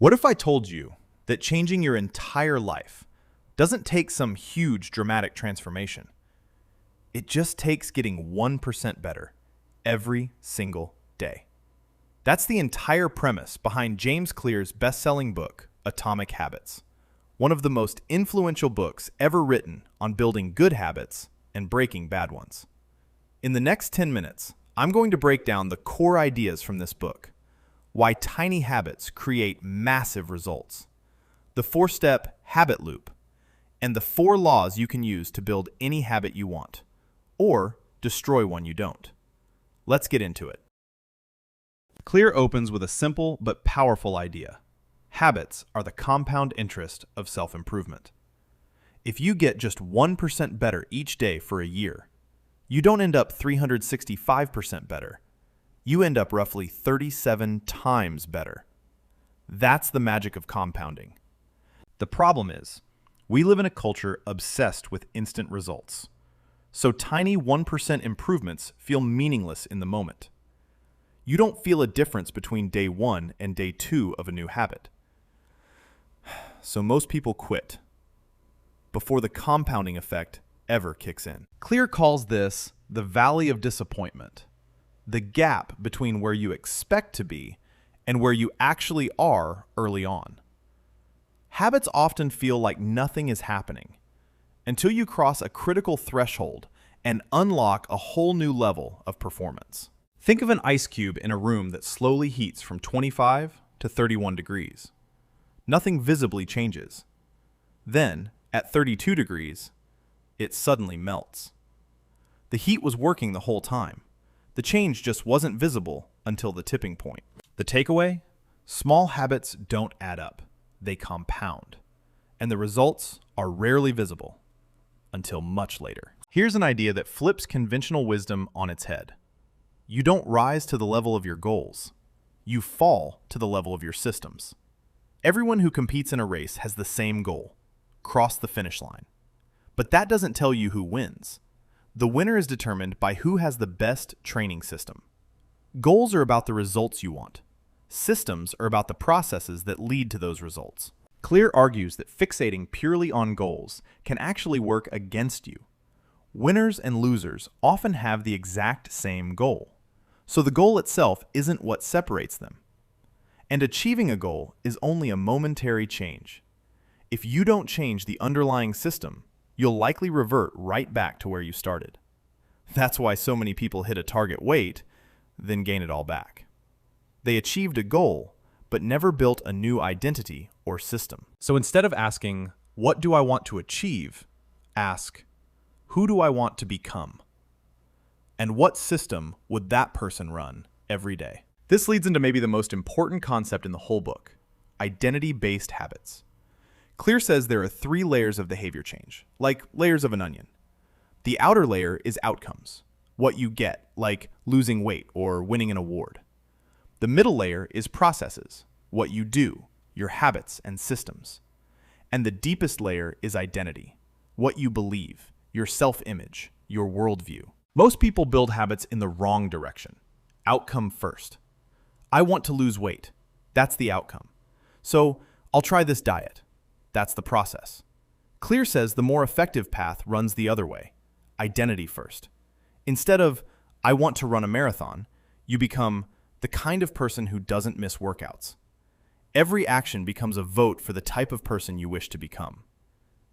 What if I told you that changing your entire life doesn't take some huge dramatic transformation? It just takes getting 1% better every single day. That's the entire premise behind James Clear's best-selling book, Atomic Habits, one of the most influential books ever written on building good habits and breaking bad ones. In the next 10 minutes, I'm going to break down the core ideas from this book, why tiny habits create massive results, the 4-step habit loop, and the 4 laws you can use to build any habit you want, or destroy one you don't. Let's get into it. Clear opens with a simple but powerful idea. Habits are the compound interest of self-improvement. If you get just 1% better each day for a year, you don't end up 365% better. You end up roughly 37 times better. That's the magic of compounding. The problem is, we live in a culture obsessed with instant results. So tiny 1% improvements feel meaningless in the moment. You don't feel a difference between day 1 and day 2 of a new habit. So most people quit before the compounding effect ever kicks in. Clear calls this the valley of disappointment, the gap between where you expect to be and where you actually are early on. Habits often feel like nothing is happening until you cross a critical threshold and unlock a whole new level of performance. Think of an ice cube in a room that slowly heats from 25 to 31 degrees. Nothing visibly changes. Then, at 32 degrees, it suddenly melts. The heat was working the whole time. The change just wasn't visible until the tipping point. The takeaway? Small habits don't add up. They compound. And the results are rarely visible until much later. Here's an idea that flips conventional wisdom on its head. You don't rise to the level of your goals. You fall to the level of your systems. Everyone who competes in a race has the same goal: cross the finish line. But that doesn't tell you who wins. The winner is determined by who has the best training system. Goals are about the results you want. Systems are about the processes that lead to those results. Clear argues that fixating purely on goals can actually work against you. Winners and losers often have the exact same goal. So the goal itself isn't what separates them. And achieving a goal is only a momentary change. If you don't change the underlying system, you'll likely revert right back to where you started. That's why so many people hit a target weight, then gain it all back. They achieved a goal, but never built a new identity or system. So instead of asking, what do I want to achieve? Ask, who do I want to become? And what system would that person run every day? This leads into maybe the most important concept in the whole book: identity-based habits. Clear says there are 3 layers of behavior change, like layers of an onion. The outer layer is outcomes, what you get, like losing weight or winning an award. The middle layer is processes, what you do, your habits and systems. And the deepest layer is identity, what you believe, your self-image, your worldview. Most people build habits in the wrong direction. Outcome first. I want to lose weight. That's the outcome. So I'll try this diet. That's the process. Clear says the more effective path runs the other way. Identity first. Instead of, I want to run a marathon, you become the kind of person who doesn't miss workouts. Every action becomes a vote for the type of person you wish to become.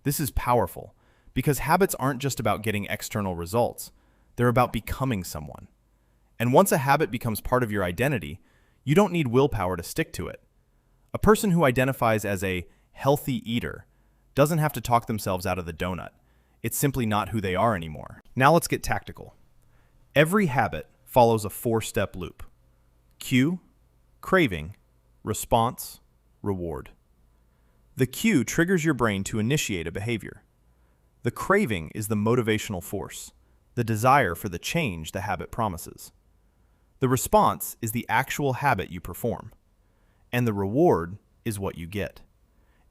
This is powerful because habits aren't just about getting external results. They're about becoming someone. And once a habit becomes part of your identity, you don't need willpower to stick to it. A person who identifies as a healthy eater doesn't have to talk themselves out of the donut. It's simply not who they are anymore. Now let's get tactical. Every habit follows a 4-step loop. Cue, craving, response, reward. The cue triggers your brain to initiate a behavior. The craving is the motivational force, the desire for the change the habit promises. The response is the actual habit you perform. And the reward is what you get.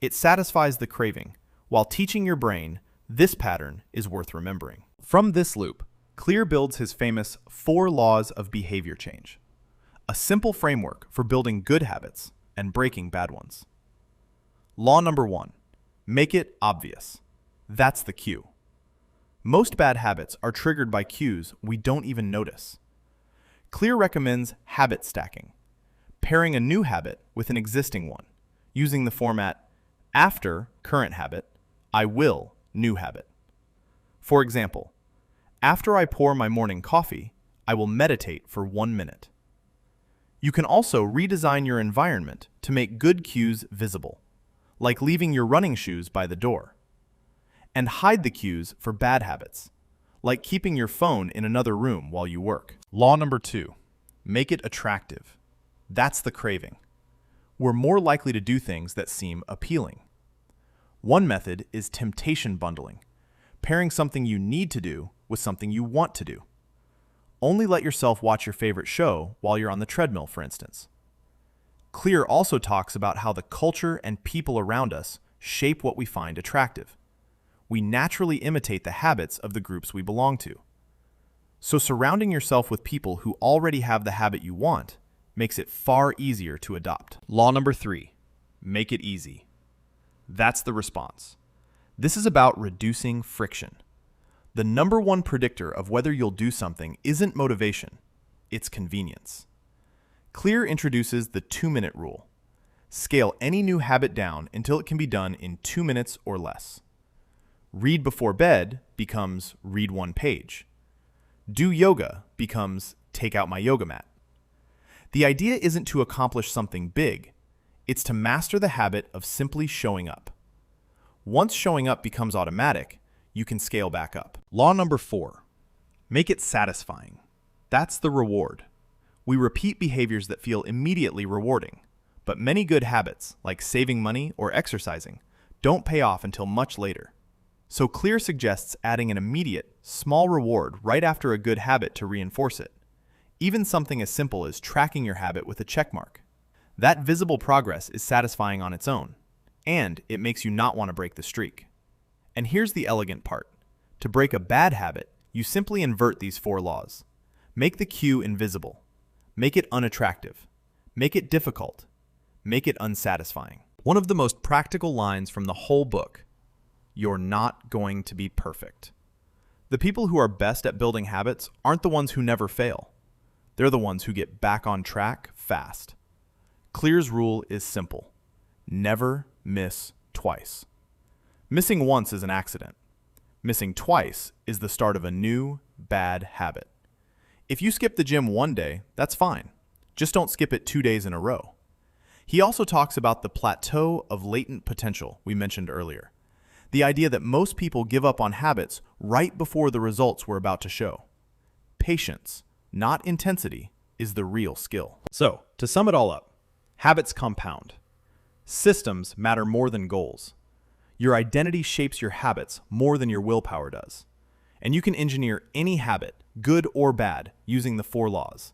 It satisfies the craving, while teaching your brain this pattern is worth remembering. From this loop, Clear builds his famous 4 laws of behavior change, a simple framework for building good habits and breaking bad ones. Law number 1. Make it obvious. That's the cue. Most bad habits are triggered by cues we don't even notice. Clear recommends habit stacking, pairing a new habit with an existing one, using the format after current habit, I will new habit. For example, after I pour my morning coffee, I will meditate for 1 minute. You can also redesign your environment to make good cues visible, like leaving your running shoes by the door. And hide the cues for bad habits, like keeping your phone in another room while you work. Law number 2. Make it attractive. That's the craving. We're more likely to do things that seem appealing. One method is temptation bundling, pairing something you need to do with something you want to do. Only let yourself watch your favorite show while you're on the treadmill, for instance. Clear also talks about how the culture and people around us shape what we find attractive. We naturally imitate the habits of the groups we belong to. So surrounding yourself with people who already have the habit you want makes it far easier to adopt. Law number 3. Make it easy. That's the response. This is about reducing friction. The number one predictor of whether you'll do something isn't motivation, it's convenience. Clear introduces the 2-minute rule. Scale any new habit down until it can be done in 2 minutes or less. Read before bed becomes read 1 page. Do yoga becomes take out my yoga mat. The idea isn't to accomplish something big, it's to master the habit of simply showing up. Once showing up becomes automatic, you can scale back up. Law number 4. Make it satisfying. That's the reward. We repeat behaviors that feel immediately rewarding, but many good habits, like saving money or exercising, don't pay off until much later. So Clear suggests adding an immediate, small reward right after a good habit to reinforce it. Even something as simple as tracking your habit with a check mark. That visible progress is satisfying on its own, and it makes you not want to break the streak. And here's the elegant part. To break a bad habit, you simply invert these 4 laws. Make the cue invisible. Make it unattractive. Make it difficult. Make it unsatisfying. One of the most practical lines from the whole book: you're not going to be perfect. The people who are best at building habits aren't the ones who never fail. They're the ones who get back on track fast. Clear's rule is simple. Never miss twice. Missing once is an accident. Missing twice is the start of a new, bad habit. If you skip the gym 1 day, that's fine. Just don't skip it 2 days in a row. He also talks about the plateau of latent potential we mentioned earlier. The idea that most people give up on habits right before the results we're about to show. Patience, not intensity, is the real skill. So, to sum it all up, habits compound. Systems matter more than goals. Your identity shapes your habits more than your willpower does. And you can engineer any habit, good or bad, using the 4 laws.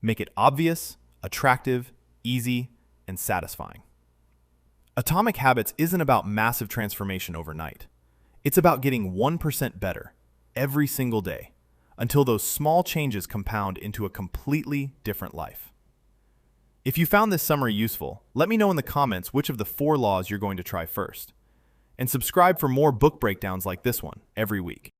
Make it obvious, attractive, easy, and satisfying. Atomic Habits isn't about massive transformation overnight. It's about getting 1% better every single day until those small changes compound into a completely different life. If you found this summary useful, let me know in the comments which of the 4 laws you're going to try first. And subscribe for more book breakdowns like this one every week.